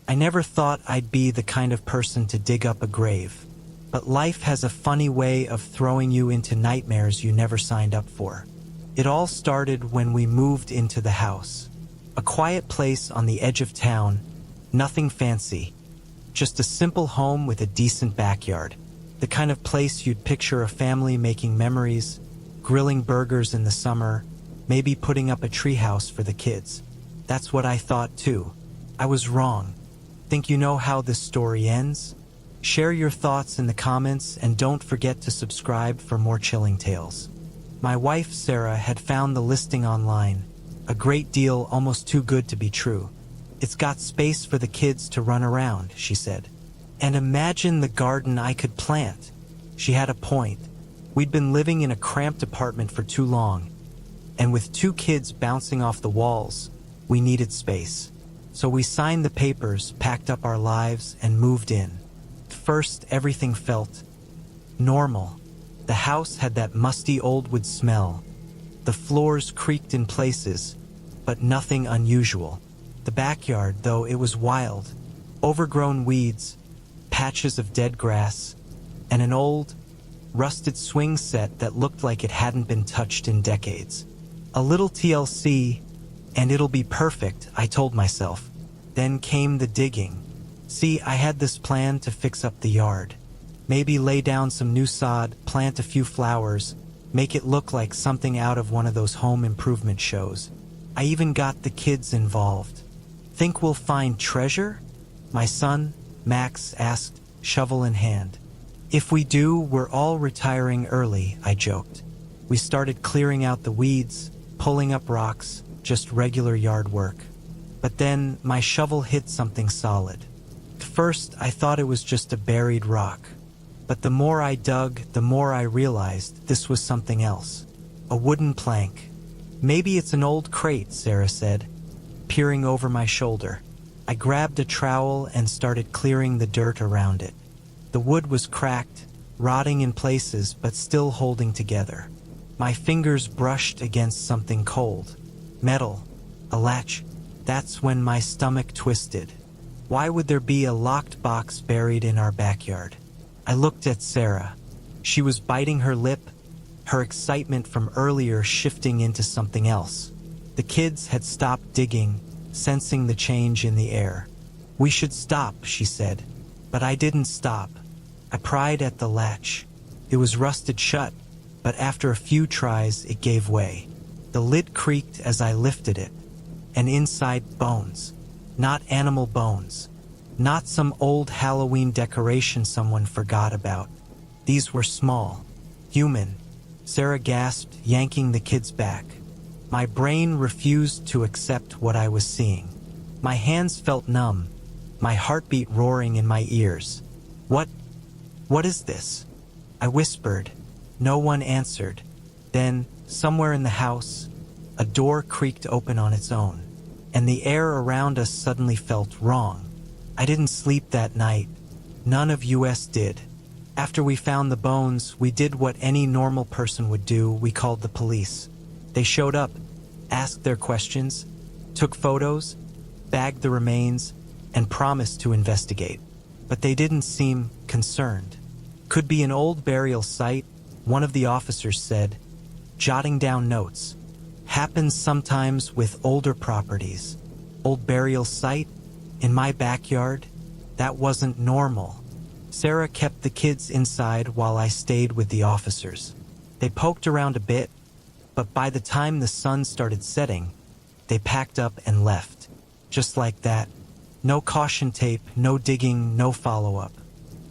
I never thought I'd be the kind of person to dig up a grave. But life has a funny way of throwing you into nightmares you never signed up for. It all started when we moved into the house. A quiet place on the edge of town, nothing fancy. Just a simple home with a decent backyard. The kind of place you'd picture a family making memories, grilling burgers in the summer, maybe putting up a treehouse for the kids. That's what I thought too. I was wrong. Think you know how this story ends? Share your thoughts in the comments and don't forget to subscribe for more chilling tales. My wife Sarah had found the listing online. A great deal, almost too good to be true. It's got space for the kids to run around, she said. And imagine the garden I could plant. She had a point. We'd been living in a cramped apartment for too long. And with 2 kids bouncing off the walls, we needed space. So we signed the papers, packed up our lives, and moved in. First, everything felt normal. The house had that musty old wood smell. The floors creaked in places, but nothing unusual. The backyard, though, it was wild. Overgrown weeds, patches of dead grass, and an old, rusted swing set that looked like it hadn't been touched in decades. A little TLC, and it'll be perfect, I told myself. Then came the digging. See, I had this plan to fix up the yard. Maybe lay down some new sod, plant a few flowers, make it look like something out of one of those home improvement shows. I even got the kids involved. Think we'll find treasure? My son, Max, asked, shovel in hand. If we do, we're all retiring early, I joked. We started clearing out the weeds, pulling up rocks, just regular yard work. But then my shovel hit something solid. First, I thought it was just a buried rock. But the more I dug, the more I realized this was something else. A wooden plank. Maybe it's an old crate, Sarah said, peering over my shoulder. I grabbed a trowel and started clearing the dirt around it. The wood was cracked, rotting in places, but still holding together. My fingers brushed against something cold. Metal. A latch. That's when my stomach twisted. Why would there be a locked box buried in our backyard? I looked at Sarah. She was biting her lip, her excitement from earlier shifting into something else. The kids had stopped digging, sensing the change in the air. We should stop, she said. But I didn't stop. I pried at the latch. It was rusted shut, but after a few tries it gave way. The lid creaked as I lifted it. And inside, bones. Not animal bones. Not some old Halloween decoration someone forgot about. These were small. Human. Sarah gasped, yanking the kids back. My brain refused to accept what I was seeing. My hands felt numb, my heartbeat roaring in my ears. What is this? I whispered. No one answered. Then, somewhere in the house, a door creaked open on its own. And the air around us suddenly felt wrong. I didn't sleep that night. None of us did. After we found the bones, we did what any normal person would do. We called the police. They showed up, asked their questions, took photos, bagged the remains, and promised to investigate. But they didn't seem concerned. Could be an old burial site, one of the officers said, jotting down notes. Happens sometimes with older properties. Old burial site? In my backyard? That wasn't normal. Sarah kept the kids inside while I stayed with the officers. They poked around a bit, but by the time the sun started setting, they packed up and left. Just like that. No caution tape, no digging, no follow-up.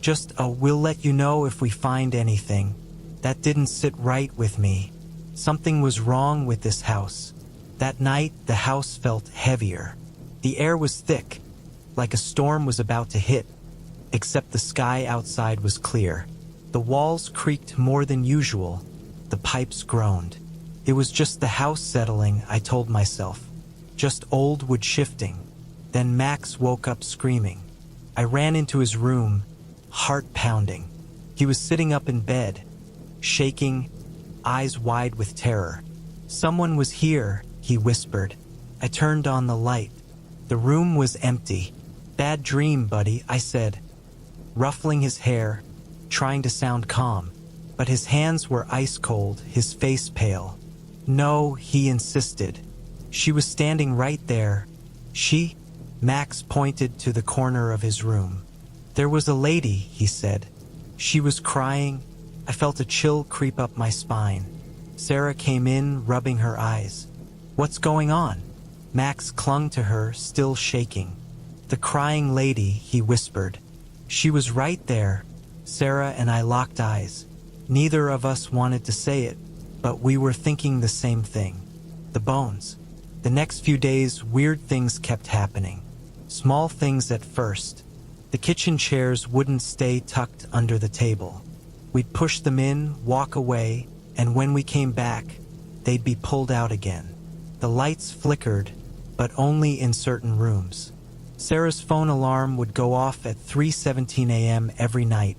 Just a we'll let you know if we find anything. That didn't sit right with me. Something was wrong with this house. That night, the house felt heavier. The air was thick, like a storm was about to hit, except the sky outside was clear. The walls creaked more than usual. The pipes groaned. It was just the house settling, I told myself. Just old wood shifting. Then Max woke up screaming. I ran into his room, heart pounding. He was sitting up in bed, shaking, eyes wide with terror. Someone was here, he whispered. I turned on the light. The room was empty. Bad dream, buddy, I said, ruffling his hair, trying to sound calm, but his hands were ice cold, his face pale. No, he insisted. She was standing right there. She? Max pointed to the corner of his room. There was a lady, he said. She was crying. I felt a chill creep up my spine. Sarah came in, rubbing her eyes. What's going on? Max clung to her, still shaking. The crying lady, he whispered. She was right there. Sarah and I locked eyes. Neither of us wanted to say it, but we were thinking the same thing. The bones. The next few days, weird things kept happening. Small things at first. The kitchen chairs wouldn't stay tucked under the table. We'd push them in, walk away, and when we came back, they'd be pulled out again. The lights flickered, but only in certain rooms. Sarah's phone alarm would go off at 3:17 a.m. every night,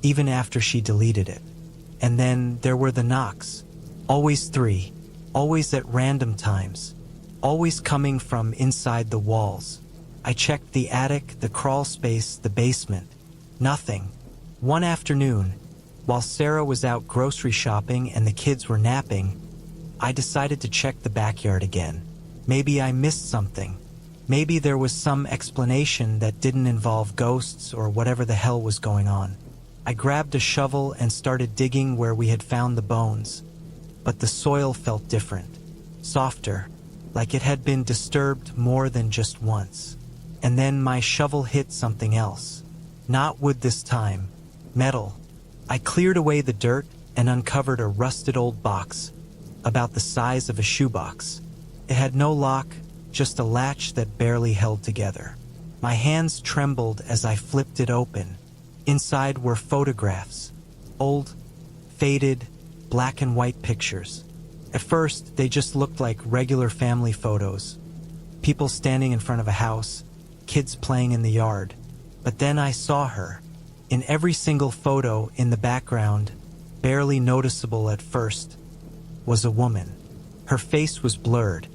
even after she deleted it. And then there were the knocks. Always 3, always at random times, always coming from inside the walls. I checked the attic, the crawl space, the basement. Nothing. One afternoon, while Sarah was out grocery shopping and the kids were napping, I decided to check the backyard again. Maybe I missed something. Maybe there was some explanation that didn't involve ghosts or whatever the hell was going on. I grabbed a shovel and started digging where we had found the bones, but the soil felt different, softer, like it had been disturbed more than just once. And then my shovel hit something else. Not wood this time, metal. I cleared away the dirt and uncovered a rusted old box, about the size of a shoebox. It had no lock, just a latch that barely held together. My hands trembled as I flipped it open. Inside were photographs. Old, faded, black and white pictures. At first, they just looked like regular family photos. People standing in front of a house, kids playing in the yard. But then I saw her. In every single photo in the background, barely noticeable at first, was a woman. Her face was blurred,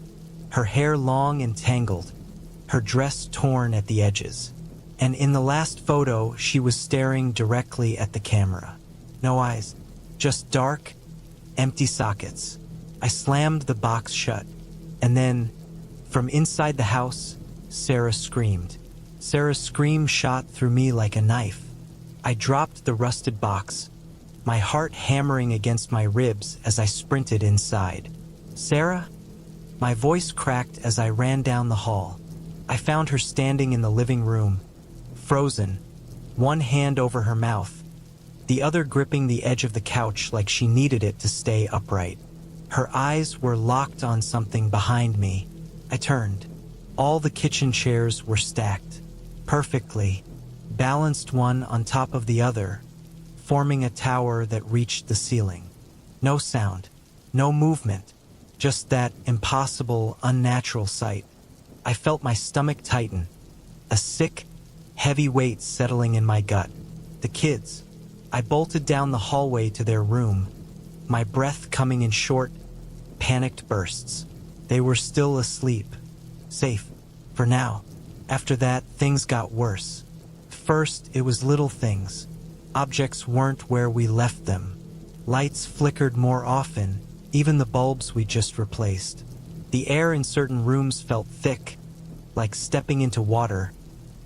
her hair long and tangled, her dress torn at the edges. And in the last photo, she was staring directly at the camera. No eyes, just dark, empty sockets. I slammed the box shut, and then, from inside the house, Sarah screamed. Sarah's scream shot through me like a knife. I dropped the rusted box, my heart hammering against my ribs as I sprinted inside. Sarah? My voice cracked as I ran down the hall. I found her standing in the living room, frozen, one hand over her mouth, the other gripping the edge of the couch like she needed it to stay upright. Her eyes were locked on something behind me. I turned. All the kitchen chairs were stacked, perfectly, balanced one on top of the other, forming a tower that reached the ceiling. No sound, no movement, just that impossible, unnatural sight. I felt my stomach tighten, a sick, heavy weight settling in my gut. The kids. I bolted down the hallway to their room, my breath coming in short, panicked bursts. They were still asleep. Safe. For now. After that, things got worse. First, it was little things. Objects weren't where we left them. Lights flickered more often, even the bulbs we just replaced. The air in certain rooms felt thick, like stepping into water,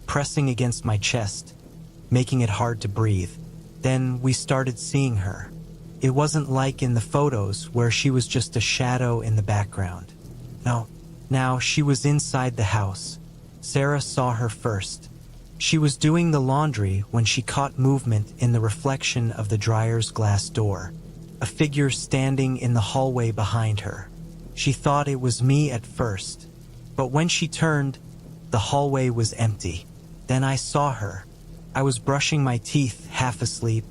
pressing against my chest, making it hard to breathe. Then we started seeing her. It wasn't like in the photos where she was just a shadow in the background. No, now she was inside the house. Sarah saw her first. She was doing the laundry when she caught movement in the reflection of the dryer's glass door, a figure standing in the hallway behind her. She thought it was me at first, but when she turned, the hallway was empty. Then I saw her. I was brushing my teeth, half asleep,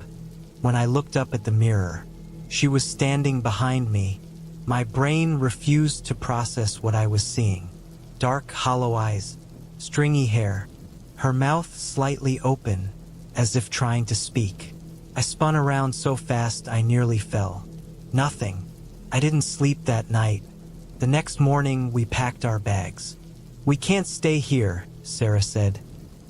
when I looked up at the mirror. She was standing behind me. My brain refused to process what I was seeing. Dark, hollow eyes, stringy hair, her mouth slightly open, as if trying to speak. I spun around so fast I nearly fell. Nothing. I didn't sleep that night. The next morning, we packed our bags. "We can't stay here," Sarah said.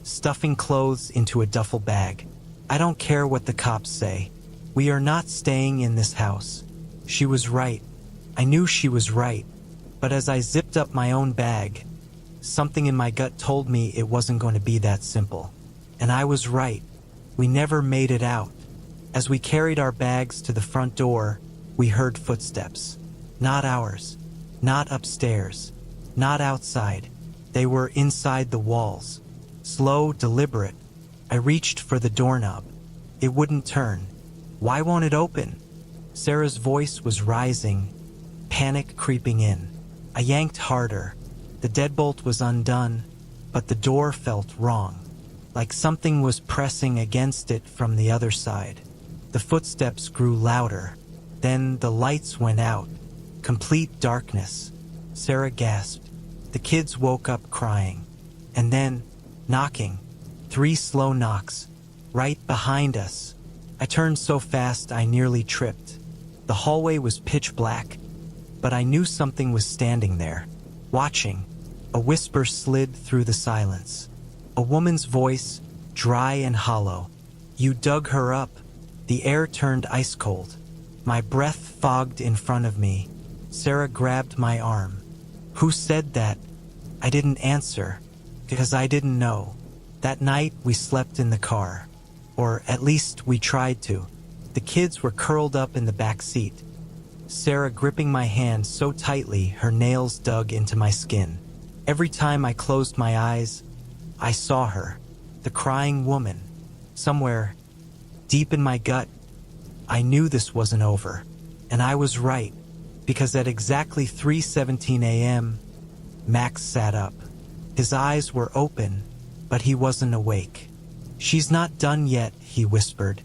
stuffing clothes into a duffel bag. "I don't care what the cops say. We are not staying in this house." She was right. I knew she was right. But as I zipped up my own bag, something in my gut told me it wasn't going to be that simple. And I was right. We never made it out. As we carried our bags to the front door, we heard footsteps. Not ours. Not upstairs. Not outside. They were inside the walls. Slow, deliberate. I reached for the doorknob. It wouldn't turn. "Why won't it open?" Sarah's voice was rising, panic creeping in. I yanked harder. The deadbolt was undone, but the door felt wrong, like something was pressing against it from the other side. The footsteps grew louder. Then the lights went out. Complete darkness. Sarah gasped. The kids woke up crying. And then, knocking. 3 slow knocks. Right behind us. I turned so fast I nearly tripped. The hallway was pitch black, but I knew something was standing there, watching. A whisper slid through the silence. A woman's voice, dry and hollow. "You dug her up." The air turned ice cold. My breath fogged in front of me. Sarah grabbed my arm. "Who said that?" I didn't answer, because I didn't know. That night we slept in the car. Or at least we tried to. The kids were curled up in the back seat. Sarah gripping my hand so tightly her nails dug into my skin. Every time I closed my eyes, I saw her, the crying woman. Somewhere, deep in my gut, I knew this wasn't over. And I was right, because at exactly 3:17 a.m., Max sat up. His eyes were open, but he wasn't awake. "She's not done yet," he whispered.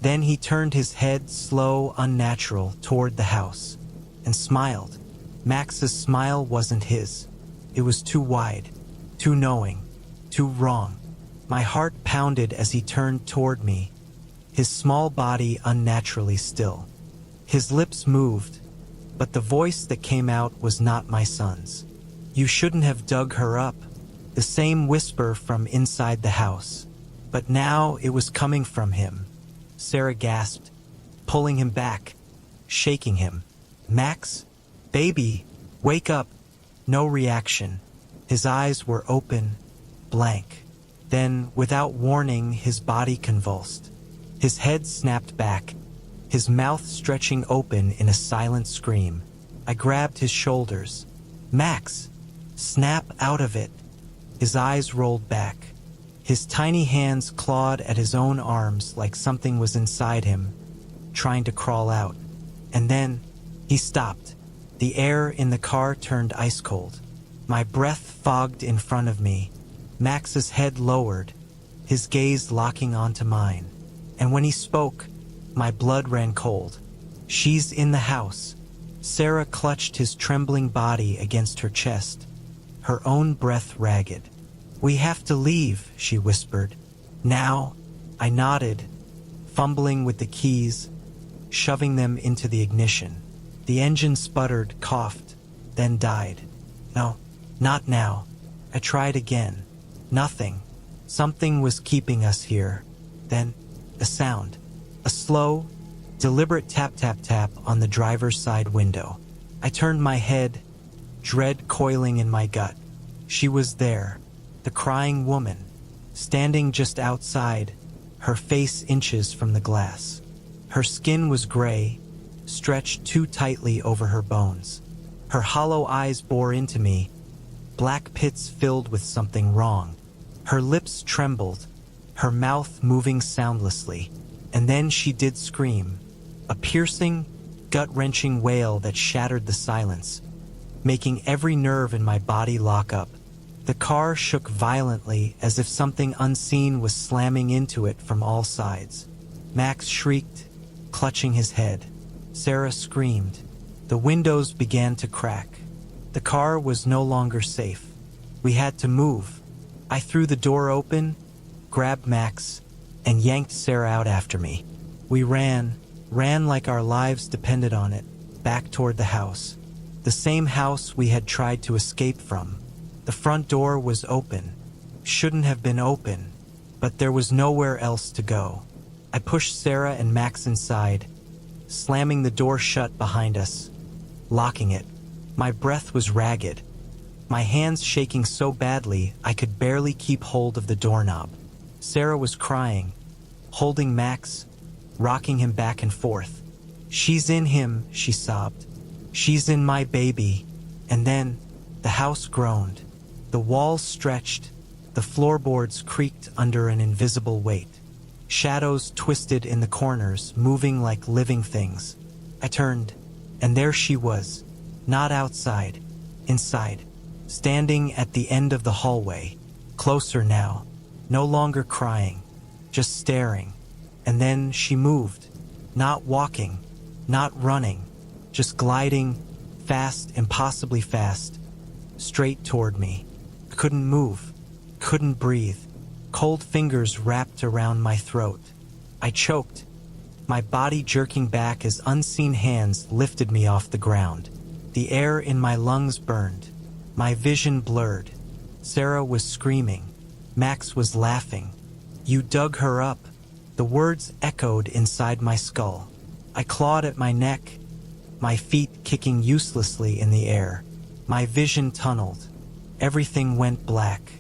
Then he turned his head slow, unnatural, toward the house, and smiled. Max's smile wasn't his. It was too wide, too knowing, too wrong. My heart pounded as he turned toward me, his small body unnaturally still. His lips moved, but the voice that came out was not my son's. "You shouldn't have dug her up." The same whisper from inside the house. But now it was coming from him. Sarah gasped, pulling him back, shaking him. "Max? Baby, wake up." No reaction. His eyes were open, blank. Then, without warning, his body convulsed. His head snapped back, his mouth stretching open in a silent scream. I grabbed his shoulders. "Max, snap out of it." His eyes rolled back. His tiny hands clawed at his own arms like something was inside him, trying to crawl out. And then, he stopped. The air in the car turned ice cold. My breath fogged in front of me. Max's head lowered, his gaze locking onto mine. And when he spoke, my blood ran cold. "She's in the house." Sarah clutched his trembling body against her chest, her own breath ragged. "We have to leave," she whispered. "Now?" I nodded, fumbling with the keys, shoving them into the ignition. The engine sputtered, coughed, then died. "No, not now." I tried again. Nothing. Something was keeping us here. Then, a sound. A slow, deliberate tap-tap-tap on the driver's side window. I turned my head, dread coiling in my gut. She was there. The crying woman, standing just outside, her face inches from the glass. Her skin was gray, stretched too tightly over her bones. Her hollow eyes bore into me, black pits filled with something wrong. Her lips trembled, her mouth moving soundlessly. And then she did scream, a piercing, gut-wrenching wail that shattered the silence, making every nerve in my body lock up. The car shook violently as if something unseen was slamming into it from all sides. Max shrieked, clutching his head. Sarah screamed. The windows began to crack. The car was no longer safe. We had to move. I threw the door open, grabbed Max, and yanked Sarah out after me. We ran like our lives depended on it, back toward the house. The same house we had tried to escape from. The front door was open. shouldn't have been open, but there was nowhere else to go. I pushed Sarah and Max inside, slamming the door shut behind us, locking it. My breath was ragged, my hands shaking so badly I could barely keep hold of the doorknob. Sarah was crying, holding Max, rocking him back and forth. "She's in him," she sobbed. "She's in my baby." And then, the house groaned. The walls stretched, the floorboards creaked under an invisible weight. Shadows twisted in the corners, moving like living things. I turned, and there she was, not outside, inside, standing at the end of the hallway, closer now, no longer crying, just staring. And then she moved, not walking, not running, just gliding, fast, impossibly fast, straight toward me. I couldn't move, couldn't breathe. Cold fingers wrapped around my throat. I choked, my body jerking back as unseen hands lifted me off the ground. The air in my lungs burned, my vision blurred. Sarah was screaming. Max was laughing. "You dug her up." The words echoed inside my skull. I clawed at my neck, my feet kicking uselessly in the air. My vision tunneled. Everything went black.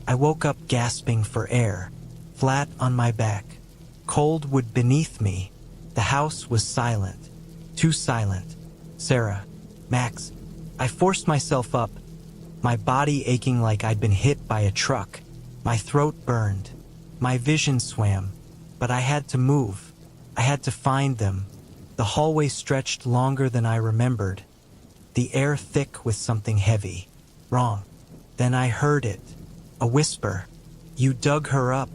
I woke up gasping for air, flat on my back. Cold wood beneath me. The house was silent, too silent. "Sarah, Max." I forced myself up, my body aching like I'd been hit by a truck. My throat burned. My vision swam, but I had to move. I had to find them. The hallway stretched longer than I remembered, the air thick with something heavy. Wrong. Then I heard it. A whisper. "You dug her up."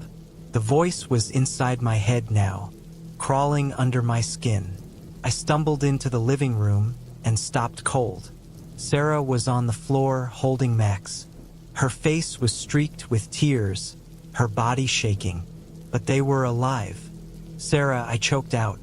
The voice was inside my head now, crawling under my skin. I stumbled into the living room and stopped cold. Sarah was on the floor holding Max. Her face was streaked with tears, her body shaking, but they were alive. "Sarah," I choked out.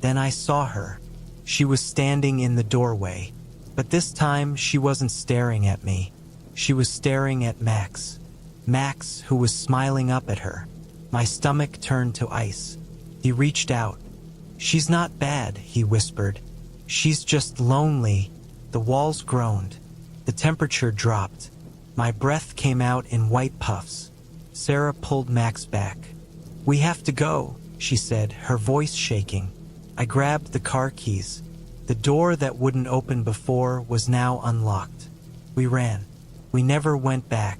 Then I saw her. She was standing in the doorway, but this time she wasn't staring at me. She was staring at Max. Max, who was smiling up at her. My stomach turned to ice. He reached out. "She's not bad," he whispered. "She's just lonely." The walls groaned. The temperature dropped. My breath came out in white puffs. Sarah pulled Max back. "We have to go," she said, her voice shaking. I grabbed the car keys. The door that wouldn't open before was now unlocked. We ran. We never went back.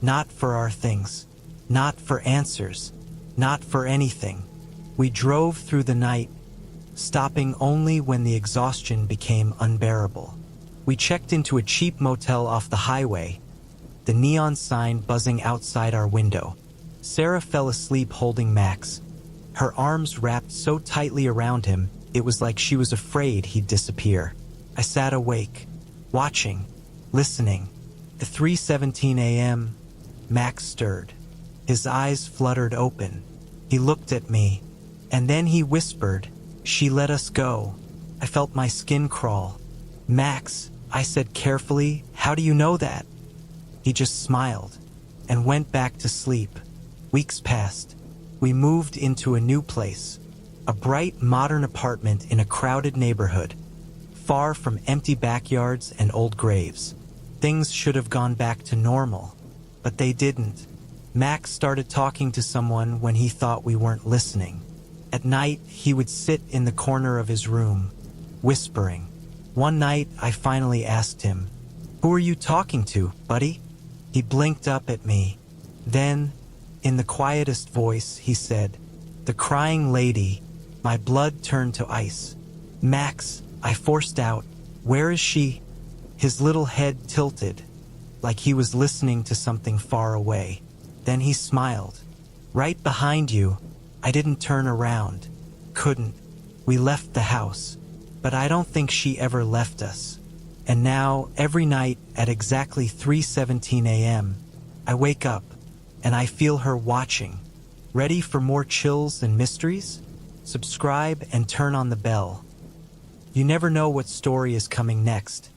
Not for our things. Not for answers. Not for anything. We drove through the night, stopping only when the exhaustion became unbearable. We checked into a cheap motel off the highway, the neon sign buzzing outside our window. Sarah fell asleep holding Max, her arms wrapped so tightly around him it was like she was afraid he'd disappear. I sat awake, watching, listening. At 3:17 a.m., Max stirred. His eyes fluttered open. He looked at me, and then he whispered, "She let us go." I felt my skin crawl. "Max," I said carefully, "how do you know that?" He just smiled and went back to sleep. Weeks passed. We moved into a new place, a bright, modern apartment in a crowded neighborhood, far from empty backyards and old graves. Things should have gone back to normal, but they didn't. Max started talking to someone when he thought we weren't listening. At night, he would sit in the corner of his room, whispering. One night, I finally asked him, "Who are you talking to, buddy?" He blinked up at me. Then, in the quietest voice, he said, "The crying lady." My blood turned to ice. "Max," I forced out, "where is she?" His little head tilted, like he was listening to something far away. Then he smiled. "Right behind you." I didn't turn around. Couldn't. We left the house. But I don't think she ever left us. And now, every night at exactly 3:17 a.m., I wake up and I feel her watching. Ready for more chills and mysteries? Subscribe and turn on the bell. You never know what story is coming next.